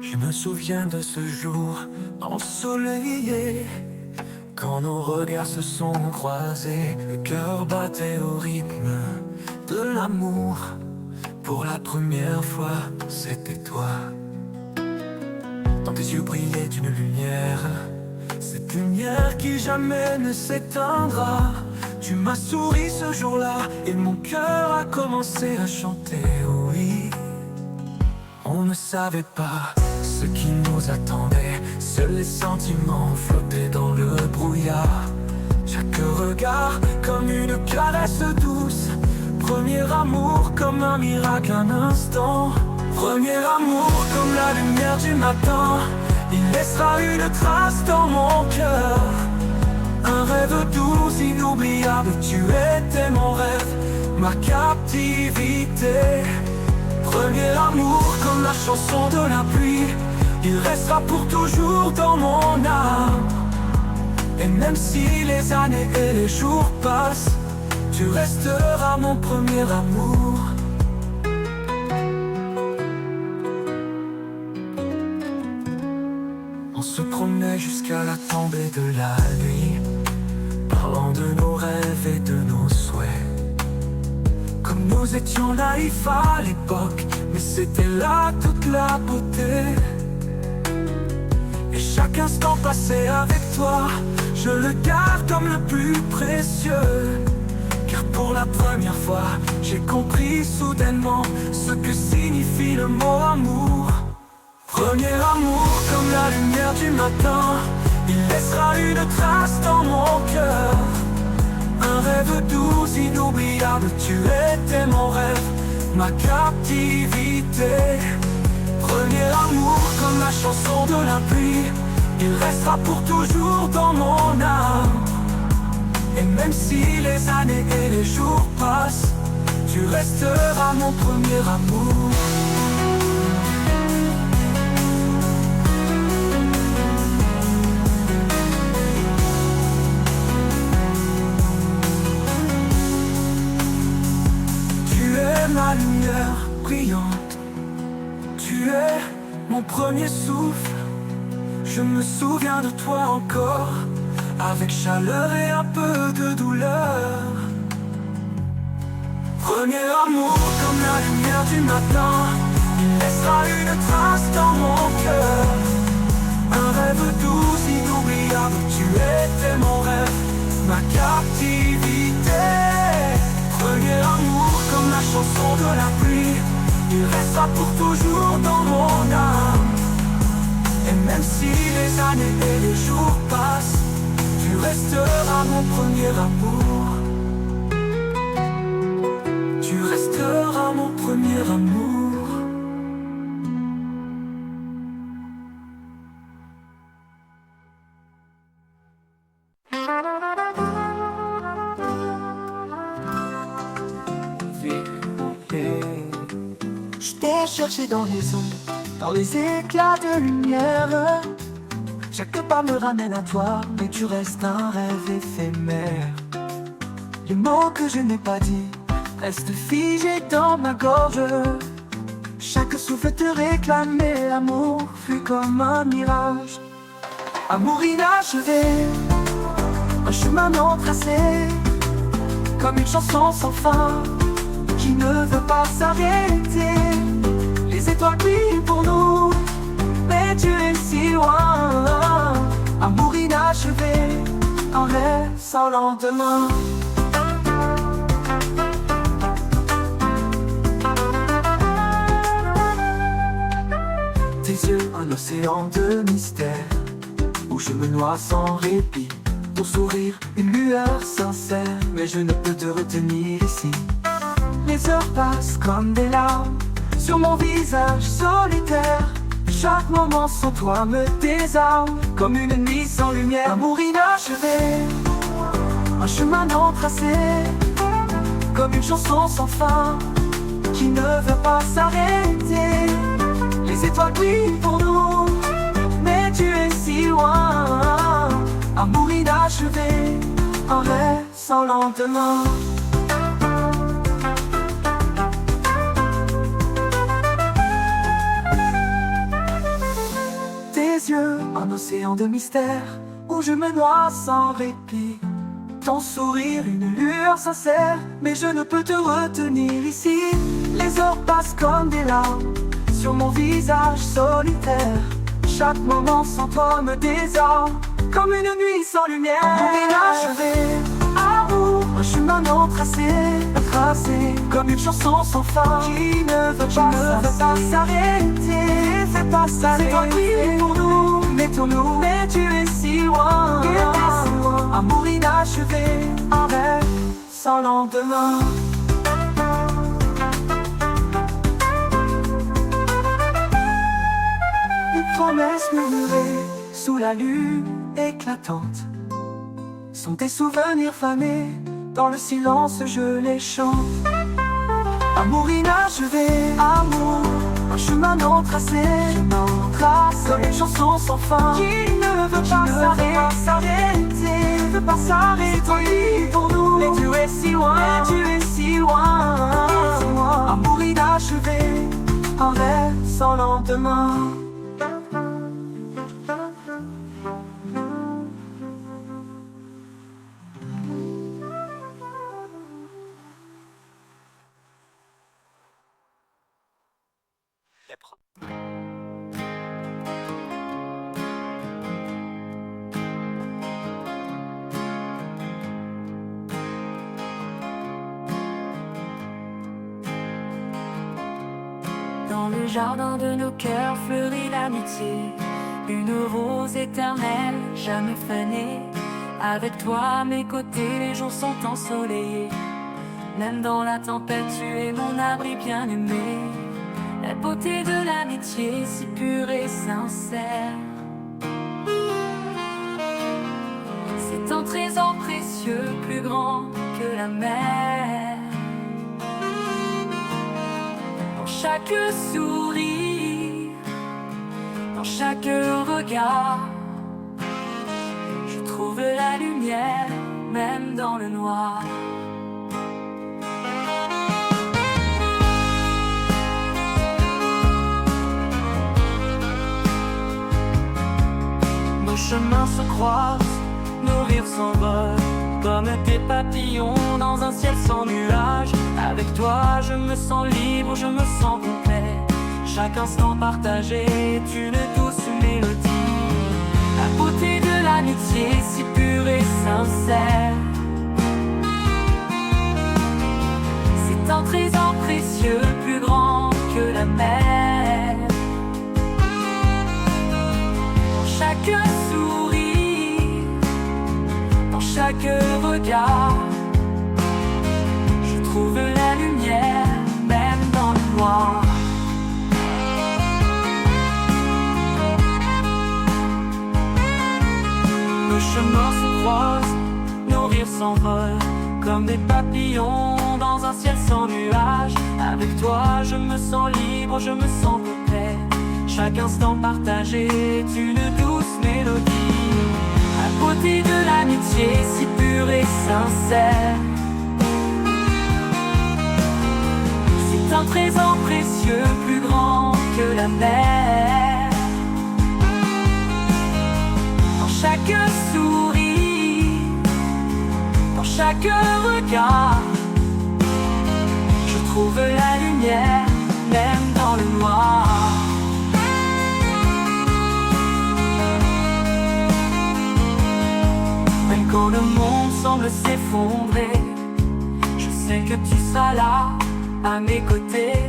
Je me souviens de ce jour ensoleillé, quand nos regards se sont croisés. Le cœur battait au rythme de l'amour. Pour la première fois, c'était toi. Dans tes yeux brillait une lumière, cette lumière qui jamais ne s'éteindra. Tu m'as souri ce jour-là et mon cœur a commencé à chanter, oui. On ne savait pas ce qui nous attendait, seuls les sentiments flottaient dans le brouillard. Chaque regard comme une caresse douce, premier amour comme un miracle, un instant. Premier amour comme la lumière du matin, il laissera une trace dans mon cœur. Un rêve doux, inoubliable, tu étais mon rêve, ma captivité. Premier amour comme la chanson de la pluie, il restera pour toujours dans mon âme. Et même si les années et les jours passent, tu resteras mon premier amour. On se promenait jusqu'à la tombée de la nuit, parlant de nos rêves et de nos souhaits. Comme nous étions naïfs à l'époque, mais c'était là toute la beauté. Et chaque instant passé avec toi, je le garde comme le plus précieux. Car pour la première fois, j'ai compris soudainement ce que signifie le mot amour. Premier amour comme la lumière du matin, il laissera une trace dans mon cœur. Un rêve doux, inoubliable, tu étais mon rêve, ma captivité. Premier amour comme la chanson de la pluie, il restera pour toujours dans mon âme. Et même si les années et les jours passent, tu resteras mon premier amour. Ma lumière brillante, tu es mon premier souffle. Je me souviens de toi encore, avec chaleur et un peu de douleur. Premier amour comme la lumière du matin, il laissera une trace dans mon cœur. Un rêve doux, inoubliable, tu étais mon rêve, ma captivité. Premier amour comme la chanson de la pluie, il restera pour toujours dans mon âme. Et même si les années et les jours passent, tu resteras mon premier amour. Tu resteras mon premier amour. Je t'ai cherché dans les ondes, dans les éclats de lumière. Chaque pas me ramène à toi, mais tu restes un rêve éphémère. Les mots que je n'ai pas dit restent figés dans ma gorge. Chaque souffle te réclamait, amour fut comme un mirage. Amour inachevé, un chemin non tracé, comme une chanson sans fin qui ne veut pas s'arrêter. Les étoiles brillent pour nous, mais tu es si loin. Amour inachevé, un rêve sans lendemain. Tes yeux, un océan de mystère, où je me noie sans répit. Ton sourire, une lueur sincère, mais je ne peux te retenir ici. Les heures passent comme des larmes sur mon visage solitaire. Chaque moment sans toi me désarme, comme une nuit sans lumière. Amour inachevé, un chemin non tracé, comme une chanson sans fin qui ne veut pas s'arrêter. Les étoiles brillent pour nous, mais tu es si loin. Amour inachevé, un rêve sans lendemain. océan de mystère où je me noie sans répit. Ton sourire, une lueur sincère, mais je ne peux te retenir ici. Les heures passent comme des larmes sur mon visage solitaire. Chaque moment sans toi me désarme, comme une nuit sans lumière. Amour inachevé, amour, un chemin non tracé, comme une chanson sans fin qui ne veut pas s'arrêter. Fais pas s'arrêter, c'est toi qui pour nous, mettons-nous, mais tu es si loin. Amour inachevé, un rêve sans lendemain. Les promesses murmurées sous la lune éclatante sont des souvenirs fanés. Dans le silence je les chante. Amour inachevé, amour, un chemin non tracé, comme une chanson sans fin qui ne veut pas s'arrêter, ne veut pas s'arrêter pour nous. Mais tu es si loin, mais tu es si loin. Amour inachevé, un rêve sans lendemain. Dans le jardin de nos cœurs fleurit l'amitié, une rose éternelle, jamais fanée. Avec toi à mes côtés, les jours sont ensoleillés. Même dans la tempête, tu es mon abri bien-aimé. La beauté de l'amitié, si pure et sincère. C'est un trésor précieux, plus grand que la mer. Dans chaque sourire, dans chaque regard, je trouve la lumière, même dans le noir. Nos chemins se croisent, nos rires s'envolent, comme des papillons dans un ciel sans nuages. Avec toi je me sens libre, je me sens complet. Chaque instant partagé est une douce mélodie. La beauté de l'amitié, si pure et sincère. C'est un trésor précieux, plus grand que la mer. Dans chaque sourire, dans chaque regard, je trouve la lumière, même dans le noir. Nos chemins se croisent, nos rires s'envolent, comme des papillons dans un ciel sans nuages. Avec toi je me sens libre, je me sens complet. Chaque instant partagé est une douce mélodie. La beauté de l'amitié, si pure et sincère. C'est un trésor précieux, plus grand que la mer. Dans chaque sourire, dans chaque regard, je trouve la lumière, même dans le noir. Même quand le monde semble s'effondrer, je sais que tu seras là, à mes côtés,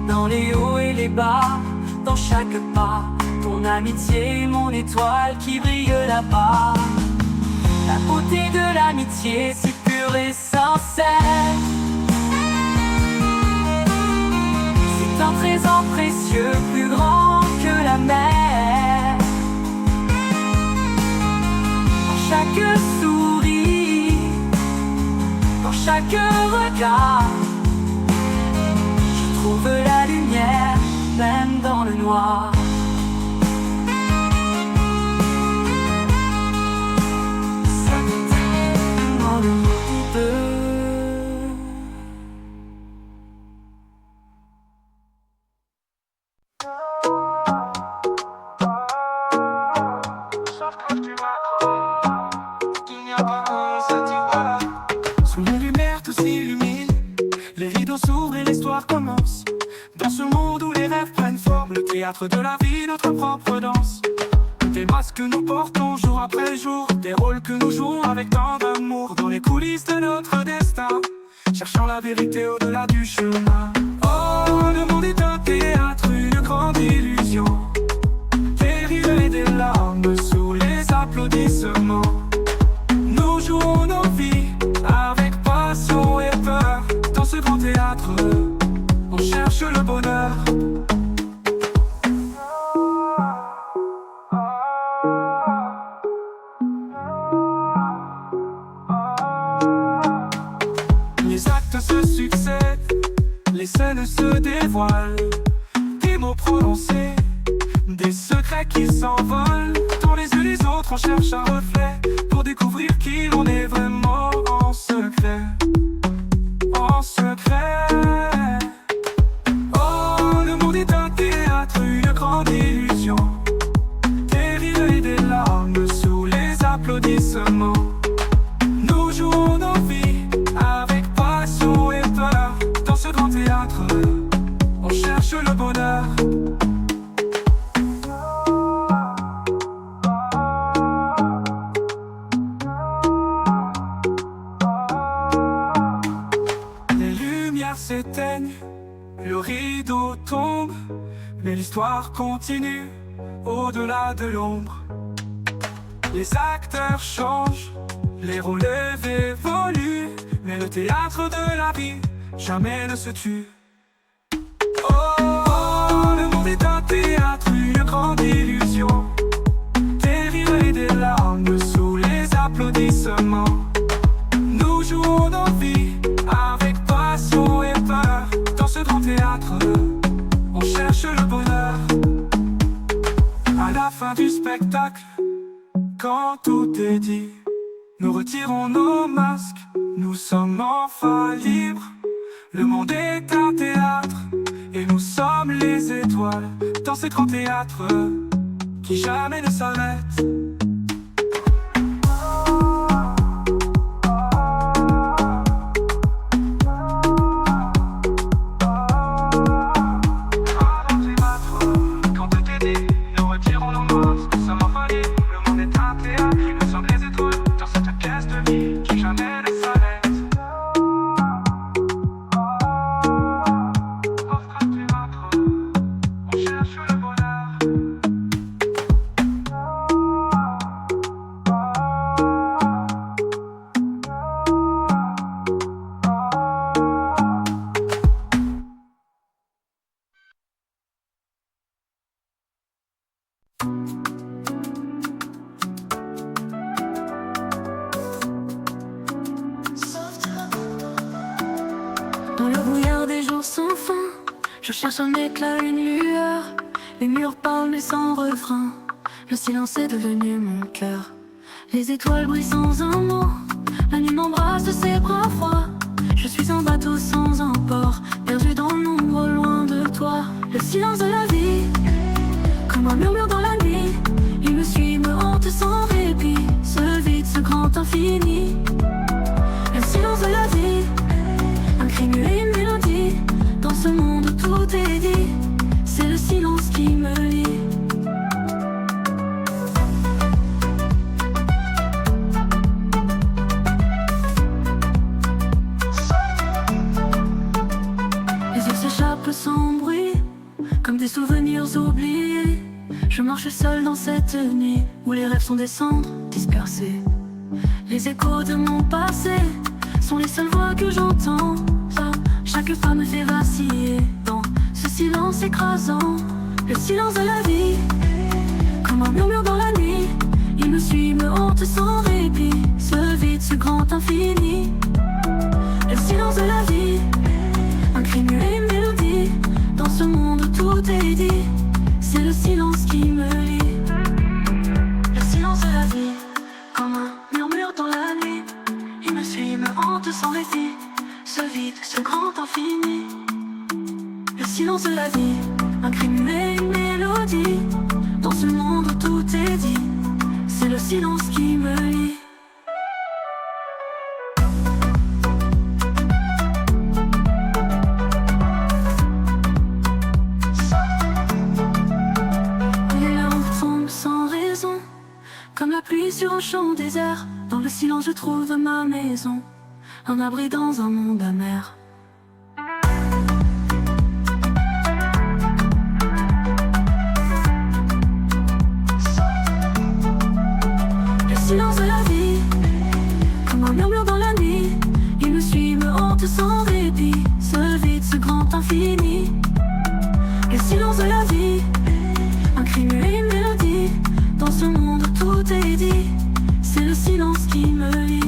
dans les hauts et les bas, dans chaque pas. Ton amitié est mon étoile qui brille là-bas. La beauté de l'amitié, si pure et sincère. C'est un trésor précieux, plus grand que la mer. Dans chaque sourire, dans chaque regard, je trouve la lumière, même dans le noir. silence. Dans ce monde où les rêves prennent forme, le théâtre de la vie, notre propre danse. Des masques que nous portons jour après jour, des rôles que nous jouons avec tant d'amour, dans les coulisses de notre destin, cherchant la vérité au-delà du chemin. Oh, le monde est un théâtre, une grande illusion, des rires et des larmes sous les applaudissements. Nous jouons nos vies avec passion et peur. Dans ce grand théâtre, on cherche le bonheur. Les actes se succèdent, les scènes se dévoilent, des mots prononcés, des secrets qui s'envolent. Dans les yeux des autres on cherche un reflet, pour découvrir qui l'on est vraiment en secret. En secret. Oh, le monde est un théâtre, une grande illusion, des rires et des larmes sous les applaudissements. Nous jouons nos vies avec passion et peur. Dans ce grand théâtre, on cherche le bonheur. Les lumières s'éteignent, le rideau tombe, mais l'histoire continue au-delà de l'ombre. Les acteurs changent, les rôles évoluent, mais le théâtre de la vie jamais ne se tue. Oh, le monde est un théâtre, une grande illusion, des rires et des larmes sous les applaudissements. Nous jouons nos vies avec passion et peur. Dans ce grand théâtre, on cherche le bonheur. À la fin du spectacle, quand tout est dit, nous retirons nos masques, nous sommes enfin libres. Le monde est un théâtre, et nous sommes les étoiles. Dans ce grand théâtre, qui jamais ne s'arrête. Dans le brouillard des jours sans fin, je cherche un éclat, une lueur. Les murs parlent mais sans refrain. Le silence est devenu mon cœur. Les étoiles brillent sans un mot. La nuit m'embrasse de ses bras froids. Je suis un bateau sans un port, perdu dans l'ombre loin de toi. Le silence de la vie, comme un murmure dans la nuit, il me suit, me hante sans répit. Ce vide, ce grand infini. Le silence de la vie, un cri muet et une mélodie. Dans ce monde où tout est dit, c'est le silence qui me lie. Les yeux s'échappent sans bruit, comme des souvenirs oubliés. Je marche seul dans cette nuit où les rêves sont des cendres dispersées. Les échos de mon passé sont les seules voix que j'entends. Chaque pas me fait vaciller dans ce silence écrasant. Le silence de la vie, comme un murmure dans la nuit, il me suit, me hante sans répit. Ce vide, ce grand infini. Le silence de la vie, un cri muet et une mélodie. Dans ce monde où tout est dit, c'est le silence qui me lie. Le silence de la vie, comme un murmure dans la nuit, il me suit, me hante sans répit. Ce vide, ce grand infini. Le silence de la vie, un cri muet, une mélodie. Dans ce monde où tout est dit, c'est le silence qui me lie. marchant au désert. Dans le silence je trouve ma maison, un abri dans un monde amer. Le silence de la vie, comme un murmure dans la nuit, il me suit, me hante sans répit. Ce vide, ce grand infini. Le silence de la vie, un cri muet, une mélodie. Dans ce monde où tout est dit, c'est le silence qui me lie.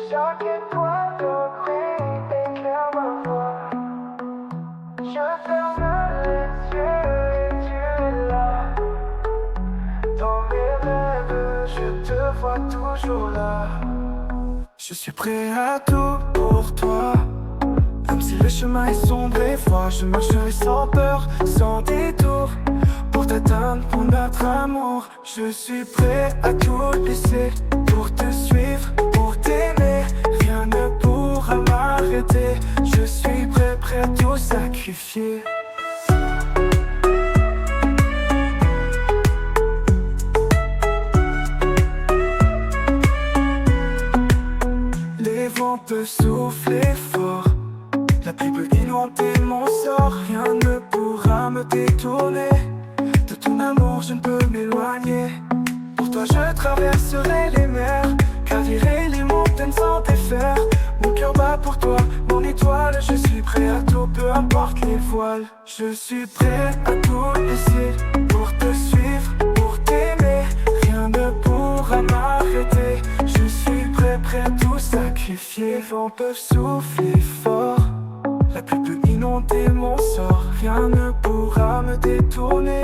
Chaque étoile de gris éclaire ma voix. Je ferme les yeux et tu es là. Dans mes rêves, je te vois toujours là. Je suis prêt à tout pour toi. Même si le chemin est sombre et froid, je marcherai sans peur, sans détour. Pour t'atteindre, pour notre amour, je suis prêt à tout laisser. Pour te suivre, pour t'aimer, rien ne pourra m'arrêter. Je suis prêt, prêt à tout sacrifier. Les vents peuvent souffler fort, la pluie peut inonder mon sort. Rien ne pourra me détourner. De ton amour je ne peux m'éloigner. Pour toi je traverserai les mers, gravirai les montagnes sans défaire. Mon cœur bat pour toi, mon étoile. Je suis prêt à tout, peu importe les voiles. Je suis prêt à tout laisser. Pour te suivre, pour t'aimer, rien ne pourra m'arrêter. Je suis prêt, prêt à tout sacrifier. Les vents peuvent souffler fort, la pluie peut inonder mon sort. Rien ne pourra me détourner.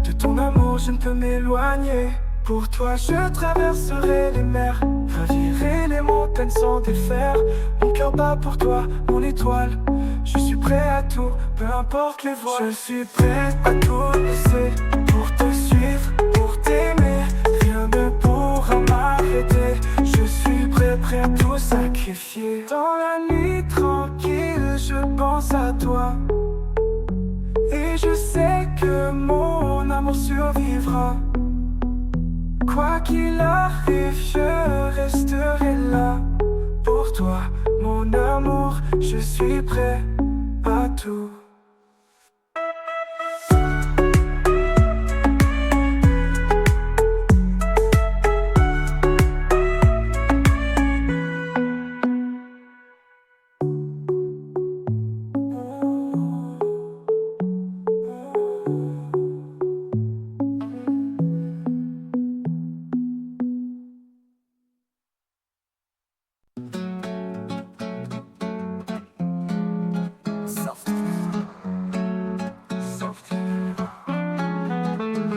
De ton amour je ne peux m'éloigner. Pour toi je traverserai les mers, gravirai les montagnes sans défaire. Mon cœur bat pour toi, mon étoile. Je suis prêt à tout, peu importe les voiles. Je suis prêt à tout laisser. Pour te suivre, pour t'aimer, rien ne pourra m'arrêter. Je suis prêt, prêt à tout sacrifier. Dans la nuit tranquille, je pense à toi. Et je sais que mon amour survivra. Quoi qu'il arrive, je resterai là. Pour toi, mon amour, je suis prêt à tout.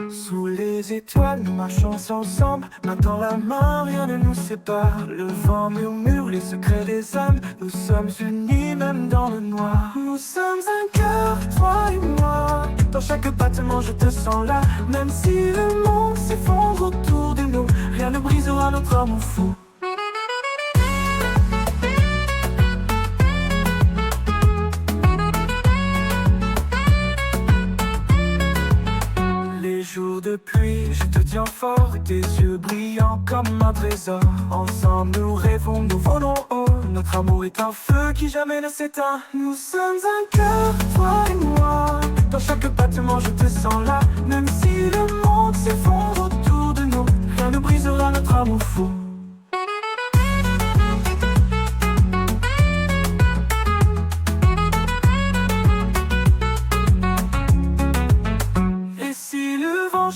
Sous les étoiles, nous marchons ensemble, main dans la main, rien ne nous sépare. Le vent murmure les secrets des âmes, nous sommes unis même dans le noir. Nous sommes un cœur, toi et moi. Dans chaque battement je te sens là. Même si le monde s'effondre autour de nous, rien ne brisera notre amour fou. Jour de pluie, je te tiens fort et tes yeux brillants comme un trésor. Ensemble nous rêvons, nous volons haut. Notre amour est un feu qui jamais ne s'éteint. Nous sommes un cœur, toi et moi. Dans chaque battement je te sens là. Même si le monde s'effondre autour de nous, rien ne brisera notre amour fou.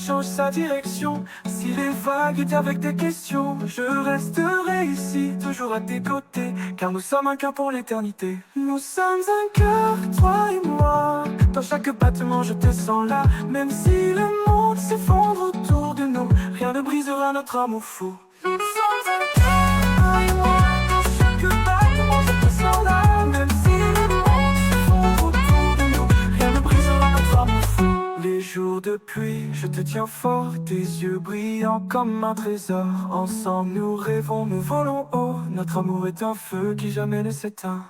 Change sa direction. Si les vagues étaient avec des questions, je resterai ici, toujours à tes côtés, car nous sommes un cœur pour l'éternité. Nous sommes un cœur, toi et moi. Dans chaque battement je te sens là. Même si le monde s'effondre autour de nous, rien ne brisera notre amour fou. Nous sommes un cœur, toi et moi. Dans chaque battement je te sens là. Même si le monde s'effondre autour de nous, rien ne brisera notre amour fou. Puis je te tiens fort, tes yeux brillants comme un trésor. Ensemble nous rêvons, nous volons haut. Notre amour est un feu qui jamais ne s'éteint.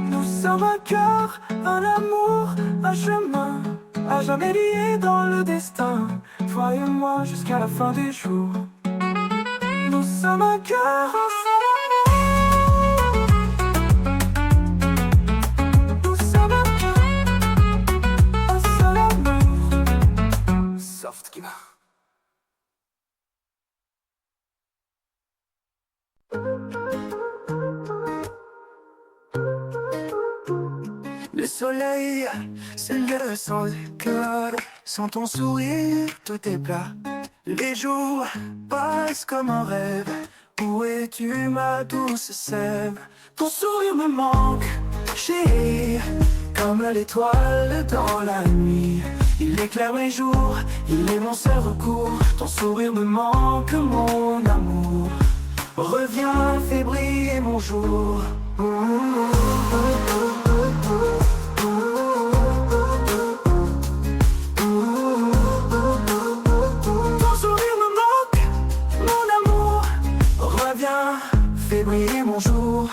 Nous sommes un cœur, un amour, un chemin, à jamais lié dans le destin. Toi et moi jusqu'à la fin des jours. Nous sommes un cœur, un seul amour. Nous sommes un cœur, un seul amour. Soft Kima. Le soleil s'élève sans éclat, sans ton sourire tout est plat. Les jours passent comme un rêve. Où es-tu ma douce sève? Ton sourire me manque, chérie, comme l'étoile dans la nuit. Il éclaire mes jours, il est mon seul recours. Ton sourire me manque, mon amour. Reviens, fais briller mon jour. Fais briller mon jour.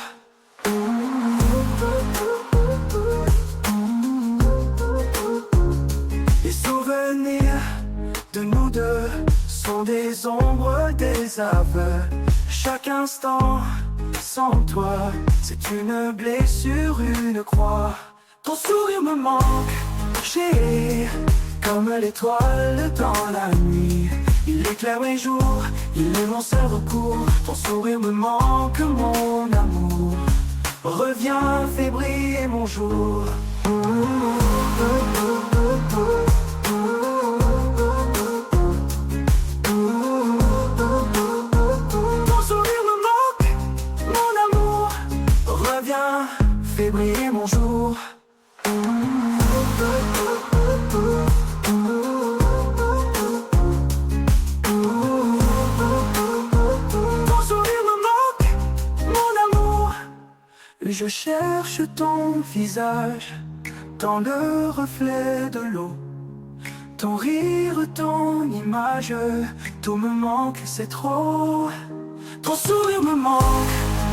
Les souvenirs de nous deux sont des ombres, des aveux. Chaque instant sans toi, c'est une blessure, une croix. Ton sourire me manque, chérie, comme l'étoile dans la nuit. Il éclaire mes jours, il est mon seul recours. Ton sourire me manque, mon amour. Reviens, fais briller mon jour. Ton sourire me manque, mon amour. Reviens, fais briller mon jour. Je cherche ton visage dans le reflet de l'eau. Ton rire, ton image, tout me manque, c'est trop. Ton sourire me manque,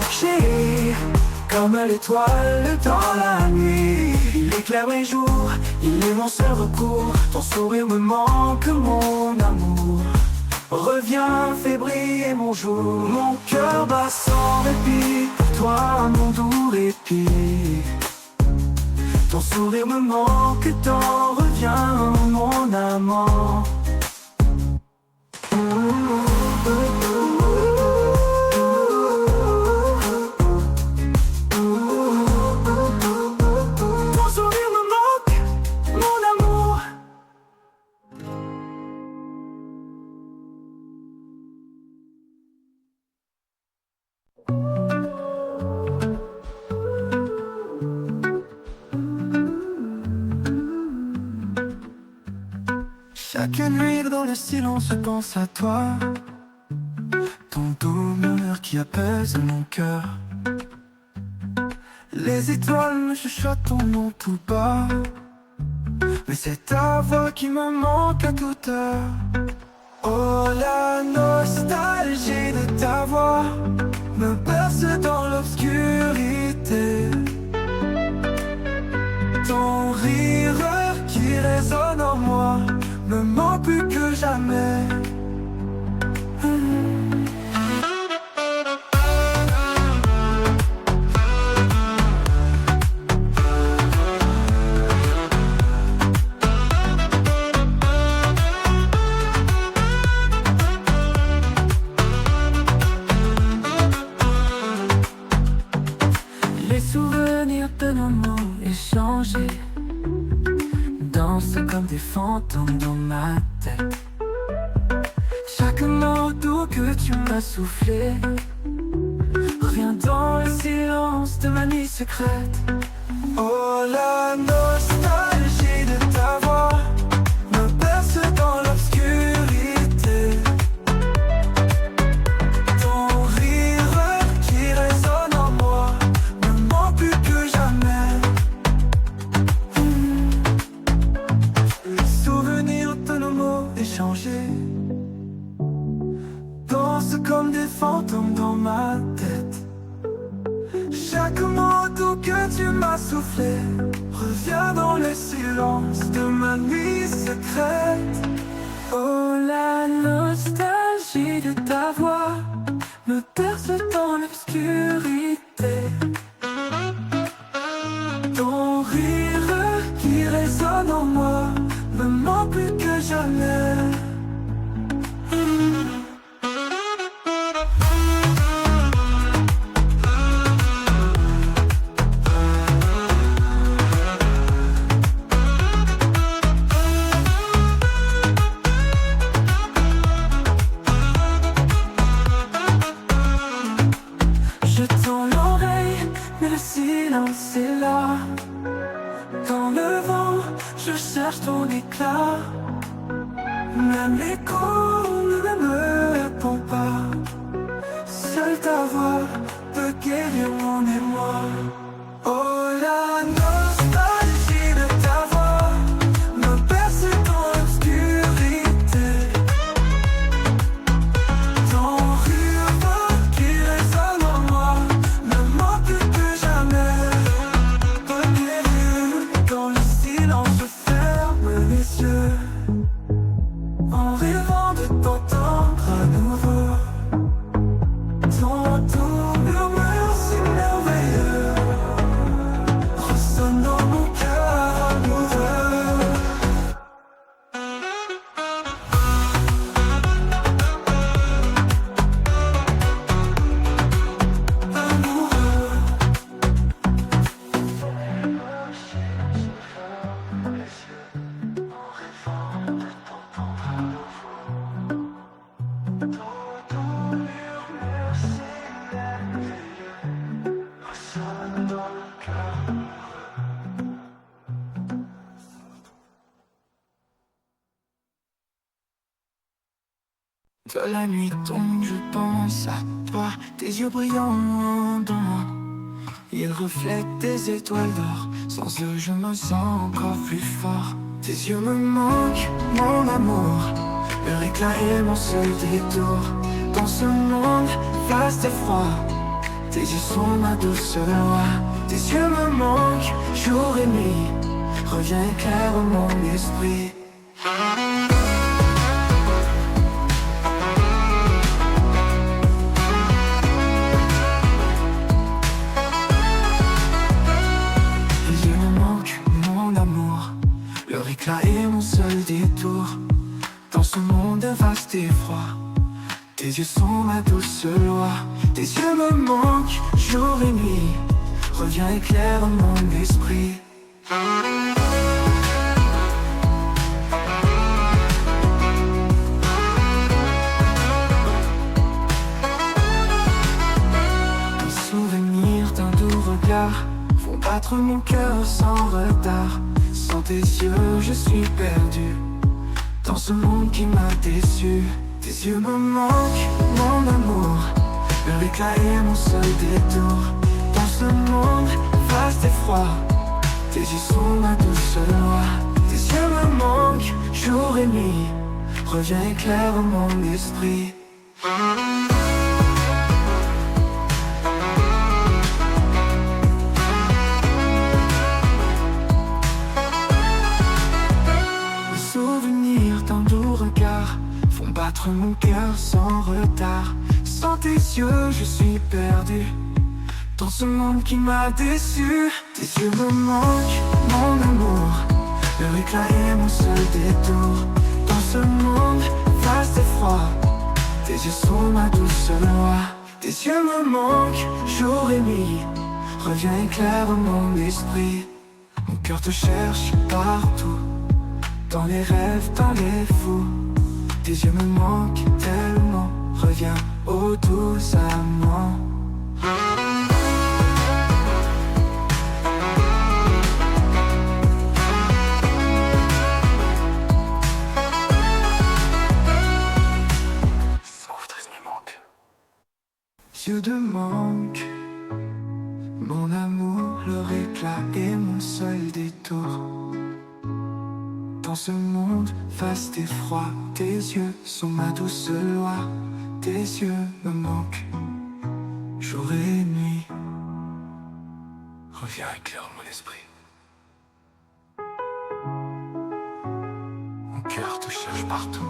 chérie, comme l'étoile dans la nuit. Il éclaire mes jours, il est mon seul recours. Ton sourire me manque, mon amour. Reviens, fais briller mon jour. Mon cœur bat sans répit, toi mon doux répit. Ton sourire me manque tant, reviens mon amant. Ton sourire me manque, mon amour. Chaque nuit dans le silence je pense à toi. Ton doux murmure qui apaise mon cœur. Les étoiles me chuchotent ton nom tout bas. Mais c'est ta voix qui me manque à toute heure. Oh, la nostalgie de ta voix me berce dans l'obscurité. Ton rire qui résonne en moi me manque plus que jamais. Les souvenirs de nos mots échangés dansent comme des fantômes dans ma tête. Chaque mot doux que tu m'as soufflé revient dans le silence de ma nuit secrète. Oh, la nostalgie de ta voix me berce dans l'obscurité. Ton rire qui résonne en moi me manque plus que jamais. Les souvenirs dansent comme des fantômes dans ma tête. Chaque mot doux que tu m'as soufflé revient dans le silence de ma nuit secrète. Oh, la nostalgie de ta voix me perce dans l'obscurité. Ton rire qui résonne en moi me manque plus que jamais. Je tends l'oreille, mais le silence est là. Dans le vent, je cherche ton éclat. Même l'écho ne me répond pas. Seule ta voix peut guérir mon émoi. Oh, la nostalgie de ta voix me perce dans l'obscurité. Ton rire qui résonne en moi me manque plus que jamais. Dans le silence, je ferme les yeux en rêvant de t'entendre à nouveau. Ton doux murmure si merveilleux ressonne dans mon cœur amoureux. Amoureux. Que la nuit tombe, je pense à toi, tes yeux brillants dans moi. Ils reflètent des étoiles d'or, sans eux je me sens encore plus fort. Tes yeux me manquent, mon amour, leur éclat est mon seul détour. Dans ce monde vaste et froid, tes yeux sont ma douce loi. Tes yeux me manquent, jour et nuit, reviens éclaire mon esprit. Tes yeux me manquent, mon amour, leur éclat est mon seul détour. Dans ce monde vaste et froid, tes yeux sont ma douce loi. Tes yeux me manquent, jour et nuit, reviens éclaire mon esprit. Les souvenirs d'un doux regard font battre mon cœur sans retard. Sans tes yeux, je suis perdu dans ce monde qui m'a déçu. Tes yeux me manquent, mon amour, leur éclat est mon seul détour. Dans ce monde vaste et froid, tes yeux sont ma douce loi. Tes yeux me manquent, jour et nuit, reviens éclaire mon esprit. Les souvenirs d'un doux regard font battre mon cœur sans retard. Sans tes yeux, je suis perdu dans ce monde qui m'a déçu. Tes yeux me manquent, mon amour, leur éclat est mon seul détour. Dans ce monde vaste et froid, tes yeux sont ma douce loi. Tes yeux me manquent, jour et nuit, reviens éclaire mon esprit. Mon cœur te cherche partout, dans les rêves, dans les fous. Tes yeux me manquent tellement, reviens, ô doux amant. Yeux de manque, mon amour, leur éclat est mon seul détour. Dans ce monde vaste et froid, tes yeux sont ma douce loi. tes yeux me manquent, jour et nuit. Reviens éclaire mon esprit. Mon cœur te cherche partout.